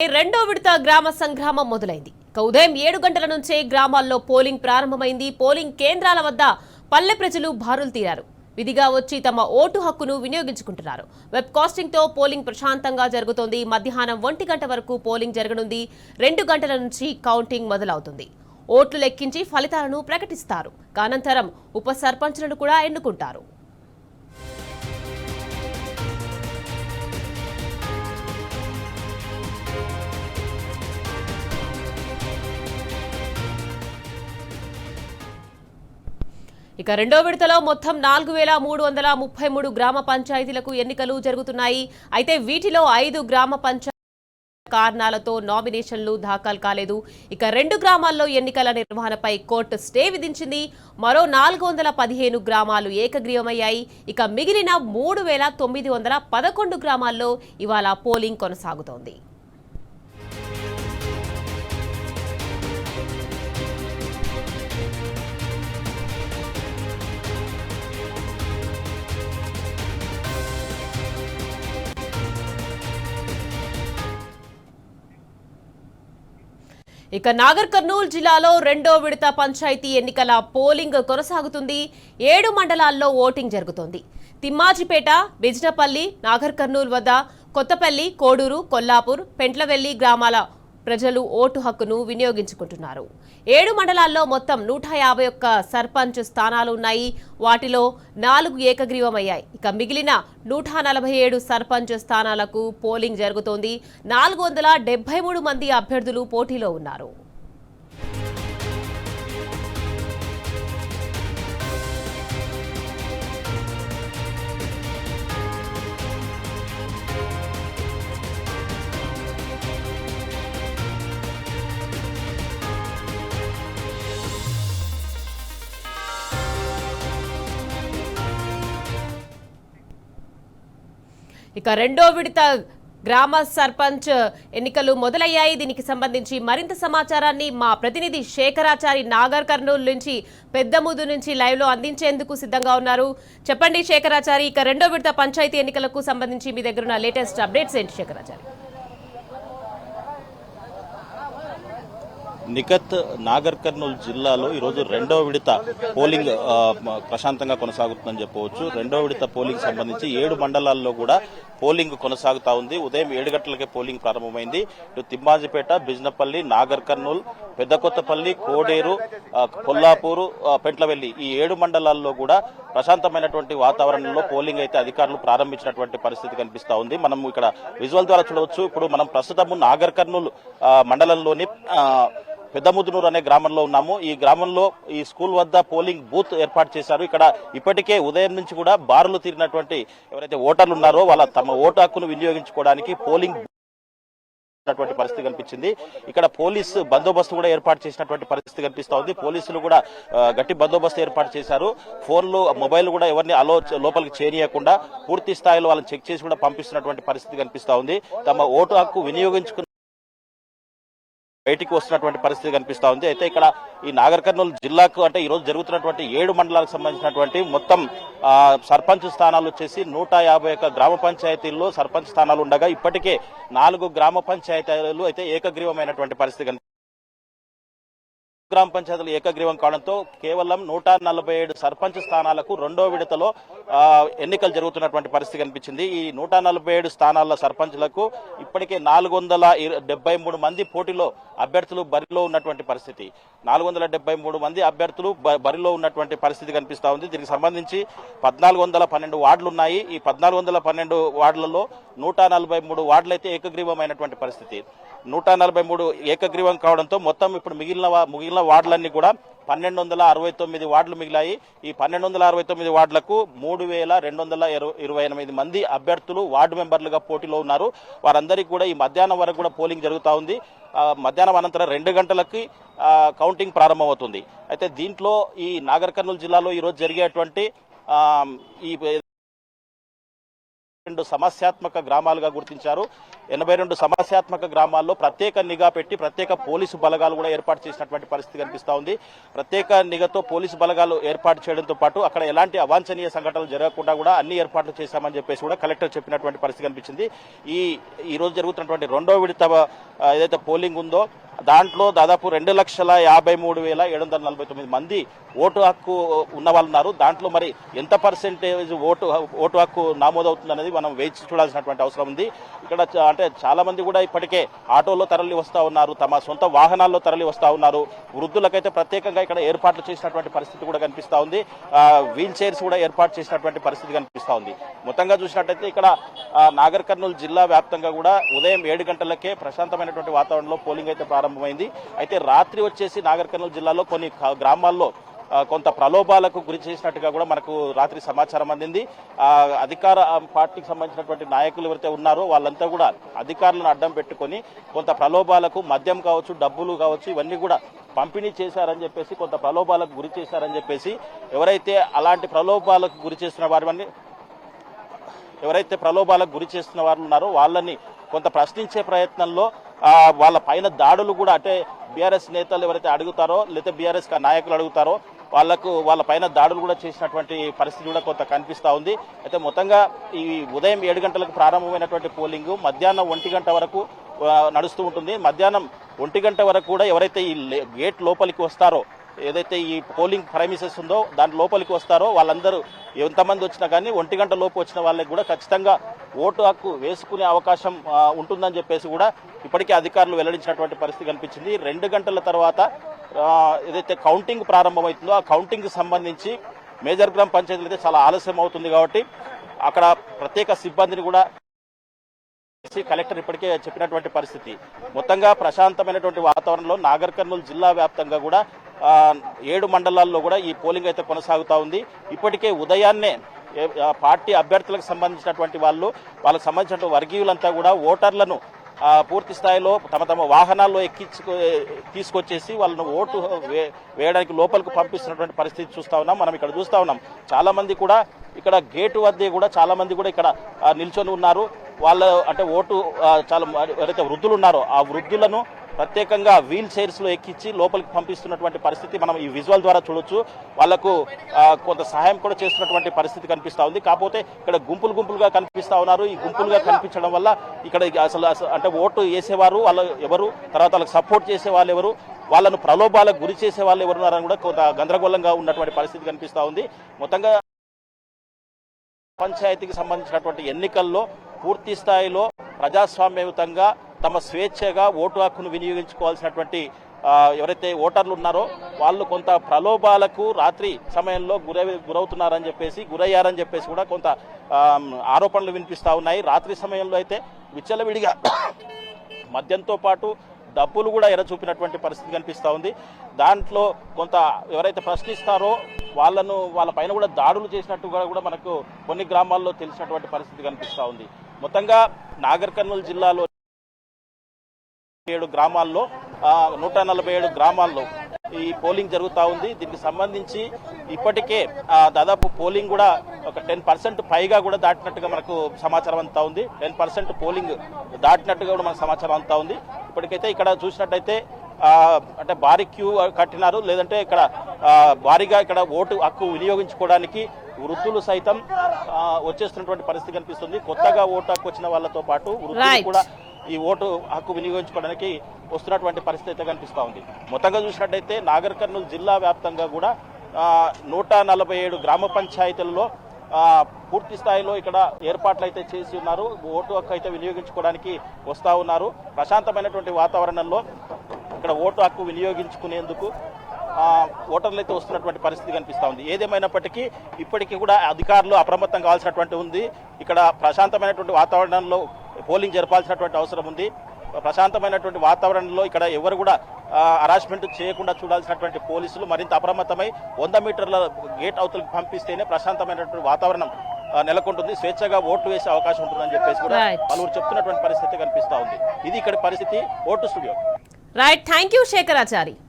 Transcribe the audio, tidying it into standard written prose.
రెండో విడత గ్రామ సంగ్రామం మొదలైంది. ఉదయం 7 గంటల నుంచే గ్రామాల్లో పోలింగ్ ప్రారంభమైంది. పోలింగ్ కేంద్రాల వద్ద పల్లె ప్రజలు బారులు తీరారు. విధిగా వచ్చి తమ ఓటు హక్కును వినియోగించుకుంటున్నారు. వెబ్ కాస్టింగ్ తో పోలింగ్ ప్రశాంతంగా జరుగుతోంది. మధ్యాహ్నం 1 గంట వరకు పోలింగ్ జరగనుంది. 2 గంటల నుంచి కౌంటింగ్ మొదలవుతుంది. ఓట్లు లెక్కించి ఫలితాలను ప్రకటిస్తారు. అనంతరం ఉప సర్పంచ్లను కూడా ఎన్నుకుంటారు. ఇక రెండో విడతలో మొత్తం 4333 గ్రామ పంచాయతీలకు ఎన్నికలు జరుగుతున్నాయి. అయితే వీటిలో 5 గ్రామ పంచాయతీ కారణాలతో నామినేషన్లు దాఖలు కాలేదు. ఇక 2 గ్రామాల్లో ఎన్నికల నిర్వహణపై కోర్టు స్టే విధించింది. మరో 415 గ్రామాలు ఏకగ్రీవమయ్యాయి. ఇక మిగిలిన 3911 గ్రామాల్లో ఇవాళ పోలింగ్ కొనసాగుతోంది. ఇక నాగర్ కర్నూల్ జిల్లాలో రెండో విడత పంచాయతీ ఎన్నికల పోలింగ్ కొనసాగుతుంది. 7 మండలాల్లో ఓటింగ్ జరుగుతోంది. తిమ్మాజిపేట, బిజినపల్లి, నాగర్ కర్నూల్ వద్ద కొత్తపల్లి, కోడూరు, కొల్లాపూర్, పెంట్లవెల్లి గ్రామాల ప్రజలు ఓటు హక్కును వినియోగించుకుంటున్నారు. 7 మండలాల్లో మొత్తం 151 సర్పంచ్ స్థానాలు ఉన్నాయి. వాటిలో 4 ఏకగ్రీవమయ్యాయి. ఇక మిగిలిన 147 సర్పంచ్ స్థానాలకు పోలింగ్ జరుగుతోంది. 473 మంది అభ్యర్థులు పోటీలో ఉన్నారు. ఇక రెండో విడత గ్రామ సర్పంచ్ ఎన్నికలు మొదలయ్యాయి. దీనికి సంబంధించి మరింత సమాచారాన్ని మా ప్రతినిధి శేఖరాచారి నాగర్ కర్నూలు నుంచి పెద్దముదు నుంచి లైవ్ లో అందించేందుకు సిద్ధంగా ఉన్నారు. చెప్పండి శేఖరాచారి, ఇక రెండో విడత పంచాయతీ ఎన్నికలకు సంబంధించి మీ దగ్గర ఉన్న లేటెస్ట్ అప్డేట్స్ ఏంటి శేఖరాచారి? నిఖత్, నాగర్ కర్నూలు జిల్లాలో ఈరోజు రెండో విడత పోలింగ్ ప్రశాంతంగా కొనసాగుతుందని చెప్పవచ్చు. రెండో విడత పోలింగ్ సంబంధించి 7 మండలాల్లో కూడా పోలింగ్ కొనసాగుతా ఉంది. ఉదయం 7 గంటలకే పోలింగ్ ప్రారంభమైంది. ఇటు తిమ్మాజిపేట, బిజినపల్లి, నాగర్ కర్నూలు, పెద్దకొత్తపల్లి, కోడేరు, కొల్లాపూరు, పెంట్లవెల్లి ఈ 7 మండలాల్లో కూడా ప్రశాంతమైనటువంటి వాతావరణంలో పోలింగ్ అయితే అధికారులు ప్రారంభించినటువంటి పరిస్థితి కనిపిస్తా ఉంది. మనం ఇక్కడ విజువల్ ద్వారా చూడవచ్చు. ఇప్పుడు మనం ప్రస్తుతము నాగర్ కర్నూలు మండలంలోని పెద్దముదునూరు అనే గ్రామంలో ఉన్నాము. ఈ గ్రామంలో ఈ స్కూల్ వద్ద పోలింగ్ బూత్ ఏర్పాటు చేశారు. ఇక్కడ ఇప్పటికే ఉదయం నుంచి కూడా బారులు తీరినటువంటి ఎవరైతే ఓటర్లు ఉన్నారో వాళ్ళ తమ ఓటు హక్కును వినియోగించుకోవడానికి పోలింగ్ పరిస్థితి కనిపించింది. ఇక్కడ పోలీసు బందోబస్తు కూడా ఏర్పాటు చేసినటువంటి పరిస్థితి కనిపిస్తా ఉంది. పోలీసులు కూడా గట్టి బందోబస్తు ఏర్పాటు చేశారు. ఫోన్లు, మొబైల్ కూడా ఎవరిని లోపలికి చేరియకుండా పూర్తి స్థాయిలో వాళ్ళని చెక్ చేసి కూడా పంపిస్తున్నటువంటి పరిస్థితి కనిపిస్తా ఉంది. తమ ఓటు హక్కు వినియోగించుకున్న బయటికి వస్తున్నటువంటి పరిస్థితి కనిపిస్తా ఉంది. అయితే ఇక్కడ ఈ నాగర్ కర్నూలు జిల్లాకు అంటే ఈ రోజు జరుగుతున్నటువంటి 7 మండలాలకు సంబంధించినటువంటి మొత్తం సర్పంచ్ స్థానాలు వచ్చేసి 151 గ్రామ పంచాయతీల్లో సర్పంచ్ స్థానాలు ఉండగా ఇప్పటికే 4 గ్రామ పంచాయతీలు అయితే ఏకగ్రీవమైనటువంటి పరిస్థితి గ్రామ పంచాయతీలు ఏకగ్రీవం కావడంతో కేవలం 147 సర్పంచ్ స్థానాలకు రెండో విడతలో ఎన్నికలు జరుగుతున్నటువంటి పరిస్థితి కనిపించింది. ఈ 147 స్థానాల సర్పంచ్లకు ఇప్పటికే 473 మంది పోటీలో అభ్యర్థులు బరిలో ఉన్నటువంటి పరిస్థితి. 473 మంది అభ్యర్థులు బరిలో ఉన్నటువంటి పరిస్థితి కనిపిస్తా ఉంది. దీనికి సంబంధించి 1412 వార్డులు ఉన్నాయి. ఈ 1412 వార్డులలో 143 వార్డులు అయితే ఏకగ్రీవమైనటువంటి పరిస్థితి. 143 ఏకగ్రీవం కావడంతో మొత్తం ఇప్పుడు మిగిలిన వార్డులన్నీ కూడా 1269 వార్డులు మిగిలాయి. ఈ 1269 వార్డులకు 3228 మంది అభ్యర్థులు వార్డు మెంబర్లుగా పోటీలో ఉన్నారు. వారందరికీ కూడా ఈ మధ్యాహ్నం వరకు కూడా పోలింగ్ జరుగుతూ ఉంది. మధ్యాహ్నం అనంతరం 2 గంటలకి కౌంటింగ్ ప్రారంభమవుతుంది. అయితే దీంట్లో ఈ నాగర్ కర్నూలు జిల్లాలో ఈరోజు జరిగేటువంటి ఈ 2 సమస్యాత్మక గ్రామాలుగా గుర్తించారు. 82 సమస్యాత్మక గ్రామాల్లో ప్రత్యేక నిఘా పెట్టి ప్రత్యేక పోలీసు బలగాలు కూడా ఏర్పాటు చేసినటువంటి పరిస్థితి కనిపిస్తా ఉంది. ప్రత్యేక నిఘాతో పోలీసు బలగాలు ఏర్పాటు చేయడంతో పాటు అక్కడ ఎలాంటి అవాంఛనీయ సంఘటనలు జరగకుండా కూడా అన్ని ఏర్పాట్లు చేశామని చెప్పేసి కూడా కలెక్టర్ చెప్పినటువంటి పరిస్థితి కనిపించింది. ఈ రోజు జరుగుతున్నటువంటి 2వ విడత ఏదైతే పోలింగ్ ఉందో దాంట్లో దాదాపు 2,53,749 మంది ఓటు హక్కు ఉన్న వాళ్ళు ఉన్నారు. దాంట్లో మరి ఎంత పర్సెంటేజ్ ఓటు హక్కు నమోదవుతుంది అనేది మనం వేచి చూడాల్సినటువంటి అవసరం ఉంది. ఇక్కడ అంటే చాలా మంది కూడా ఇప్పటికే ఆటోలో తరలి వస్తూ ఉన్నారు, తమ సొంత వాహనాల్లో తరలి వస్తూ ఉన్నారు. వృద్ధులకైతే ప్రత్యేకంగా ఇక్కడ ఏర్పాట్లు చేసినటువంటి పరిస్థితి కూడా కనిపిస్తా ఉంది. వీల్ చైర్స్ కూడా ఏర్పాటు చేసినటువంటి పరిస్థితి కనిపిస్తా ఉంది. మొత్తంగా చూసినట్టయితే ఇక్కడ నాగర్ కర్నూలు జిల్లా వ్యాప్తంగా కూడా ఉదయం 7 గంటలకే ప్రశాంతమైనటువంటి వాతావరణంలో పోలింగ్ అయితే ప్రారంభమైంది. అయితే రాత్రి వచ్చేసి నాగర్ కర్నూలు జిల్లాలో కొన్ని గ్రామాల్లో కొంత ప్రలోభాలకు గురి చేసినట్టుగా కూడా మనకు రాత్రి సమాచారం అందింది. అధికార పార్టీకి సంబంధించినటువంటి నాయకులు ఎవరైతే ఉన్నారో వాళ్ళంతా కూడా అధికారులను అడ్డం పెట్టుకొని కొంత ప్రలోభాలకు మద్యం కావచ్చు, డబ్బులు కావచ్చు, ఇవన్నీ కూడా పంపిణీ చేశారని చెప్పేసి, కొంత ప్రలోభాలకు గురి చేశారని చెప్పేసి ఎవరైతే అలాంటి ప్రలోభాలకు గురి చేస్తున్న వారు ఉన్నారో వాళ్ళని కొంత ప్రశ్నించే ప్రయత్నంలో వాళ్ళ పైన దాడులు కూడా, అంటే బీఆర్ఎస్ నేతలు ఎవరైతే అడుగుతారో లేదా బీఆర్ఎస్ నాయకులు అడుగుతారో వాళ్ళ పైన దాడులు కూడా చేసినటువంటి పరిస్థితి కూడా కొంత కనిపిస్తా ఉంది. అయితే మొత్తంగా ఈ ఉదయం 7 గంటలకు ప్రారంభమైనటువంటి పోలింగ్ మధ్యాహ్నం 1 గంట వరకు నడుస్తూ ఉంటుంది. మధ్యాహ్నం 1 గంట వరకు కూడా ఎవరైతే ఈ గేట్ లోపలికి వస్తారో, ఏదైతే ఈ పోలింగ్ ప్రైమిసెస్ ఉందో దాని లోపలికి వస్తారో వాళ్ళందరూ ఎంతమంది వచ్చినా కానీ 1 గంట లోపు వచ్చిన వాళ్ళకి కూడా ఖచ్చితంగా ఓటు హక్కు వేసుకునే అవకాశం ఉంటుందని చెప్పేసి కూడా ఇప్పటికే అధికారులు వెల్లడించినటువంటి పరిస్థితి కనిపించింది. 2 గంటల తర్వాత ఏదైతే కౌంటింగ్ ప్రారంభమవుతుందో ఆ కౌంటింగ్ సంబంధించి మేజర్ గ్రామ పంచాయతీలు అయితే చాలా ఆలస్యం అవుతుంది కాబట్టి అక్కడ ప్రత్యేక సిబ్బందిని కూడా కలెక్టర్ ఇప్పటికే చెప్పినటువంటి పరిస్థితి. మొత్తంగా ప్రశాంతమైనటువంటి వాతావరణంలో నాగర్ కర్నూలు జిల్లా వ్యాప్తంగా కూడా 7 మండలాల్లో కూడా ఈ పోలింగ్ అయితే కొనసాగుతా ఉంది. ఇప్పటికే ఉదయాన్నే పార్టీ అభ్యర్థులకు సంబంధించినటువంటి వాళ్ళకు సంబంధించిన వర్గీయులంతా కూడా ఓటర్లను పూర్తి స్థాయిలో తమ వాహనాల్లో తీసుకొచ్చేసి వాళ్ళను ఓటు వేయడానికి లోపలికి పంపిస్తున్నటువంటి పరిస్థితి చూస్తా ఉన్నాం. మనం ఇక్కడ చూస్తా ఉన్నాం చాలా మంది కూడా ఇక్కడ గేటు వద్దే కూడా చాలా మంది కూడా ఇక్కడ నిల్చొని ఉన్నారు. అంటే ఓటు చాలా ఎవరైతే వృద్ధులు ఉన్నారో ఆ వృద్ధులను ప్రత్యేకంగా వీల్ చైర్స్ లో ఎక్కించి లోపలికి పంపిస్తున్నటువంటి పరిస్థితి మనం ఈ విజువల్ ద్వారా చూడొచ్చు. వాళ్లకు కొంత సహాయం కూడా చేస్తున్నటువంటి పరిస్థితి కనిపిస్తా ఉంది. కాకపోతే ఇక్కడ గుంపులుగా కనిపిస్తా ఉన్నారు. ఈ గుంపులుగా కనిపించడం వల్ల ఇక్కడ అసలు అంటే ఓటు వేసేవారు వాళ్ళు ఎవరు, తర్వాత వాళ్ళకి సపోర్ట్ చేసే వాళ్ళు ఎవరు, వాళ్ళను ప్రలోభాలకు గురి చేసే వాళ్ళు ఎవరున్నారని కూడా కొంత గందరగోళంగా ఉన్నటువంటి పరిస్థితి కనిపిస్తా ఉంది. మొత్తంగా పంచాయతీకి సంబంధించినటువంటి ఎన్నికల్లో పూర్తి స్థాయిలో ప్రజాస్వామ్యయుతంగా తమ స్వేచ్ఛగా ఓటు హక్కును వినియోగించుకోవాల్సినటువంటి ఎవరైతే ఓటర్లు ఉన్నారో వాళ్ళు కొంత ప్రలోభాలకు రాత్రి సమయంలో గురయ్యారని చెప్పేసి కూడా కొంత ఆరోపణలు వినిపిస్తా ఉన్నాయి. రాత్రి సమయంలో అయితే విచ్చలవిడిగా మద్యంతో పాటు డబ్బులు కూడా ఎరచూపినటువంటి పరిస్థితి కనిపిస్తా ఉంది. దాంట్లో కొంత ఎవరైతే ప్రశ్నిస్తారో వాళ్ళ పైన కూడా దాడులు చేసినట్టుగా కూడా మనకు కొన్ని గ్రామాల్లో తెలిసినటువంటి పరిస్థితి కనిపిస్తా ఉంది. మొత్తంగా నాగర్ కర్నూలు జిల్లాలో 7 గ్రామాల్లో 147 గ్రామాల్లో ఈ పోలింగ్ జరుగుతూ ఉంది. దీనికి సంబంధించి ఇప్పటికే దాదాపు పోలింగ్ కూడా ఒక 10% పైగా కూడా దాటినట్టుగా మనకు సమాచారం అంతా ఉంది. 10% పోలింగ్ దాటినట్టుగా కూడా మనకు సమాచారం అంతా ఉంది. ఇప్పటికైతే ఇక్కడ చూసినట్టయితే అంటే భారీ క్యూ కట్టినారు, లేదంటే ఇక్కడ భారీగా ఇక్కడ ఓటు హక్కు వినియోగించుకోవడానికి వృద్ధులు సైతం వచ్చేస్తున్నటువంటి పరిస్థితి కనిపిస్తుంది. కొత్తగా ఓటు హక్కు వచ్చిన వాళ్ళతో పాటు వృద్ధులు కూడా ఈ ఓటు హక్కు వినియోగించుకోవడానికి వస్తున్నటువంటి పరిస్థితి అయితే కనిపిస్తా ఉంది. మొత్తంగా చూసినట్టయితే నాగర్ కర్నూలు జిల్లా వ్యాప్తంగా కూడా 147 గ్రామ పంచాయతీలలో పూర్తి స్థాయిలో ఇక్కడ ఏర్పాట్లు అయితే చేసి ఉన్నారు. ఓటు హక్కు అయితే వినియోగించుకోవడానికి వస్తా ఉన్నారు. ప్రశాంతమైనటువంటి వాతావరణంలో ఇక్కడ ఓటు హక్కు వినియోగించుకునేందుకు ఓటర్లు అయితే వస్తున్నటువంటి పరిస్థితి కనిపిస్తా ఉంది. ఏదేమైనప్పటికీ ఇప్పటికీ కూడా అధికారులు అప్రమత్తం కావాల్సినటువంటి ఉంది. ఇక్కడ ప్రశాంతమైనటువంటి వాతావరణంలో పోలింగ్ జరపాల్సినటువంటి అవసరం ఉంది. ప్రశాంతమైనటువంటి వాతావరణంలో ఇక్కడ ఎవరు కూడా హరాస్మెంట్ చేయకుండా చూడాల్సినటువంటి పోలీసులు మరింత అప్రమత్తమై 100 మీటర్ల గేట్ అవతలకు పంపిస్తేనే ప్రశాంతమైనటువంటి వాతావరణం నెలకొంటుంది, స్వేచ్ఛగా ఓటు వేసే అవకాశం ఉంటుందని చెప్పేసి కూడా పలువురు చెప్తున్నటువంటి పరిస్థితి కనిపిస్తా ఉంది. ఇది ఇక్కడ పరిస్థితి. Vote studio. Right, thank you Shekharachari.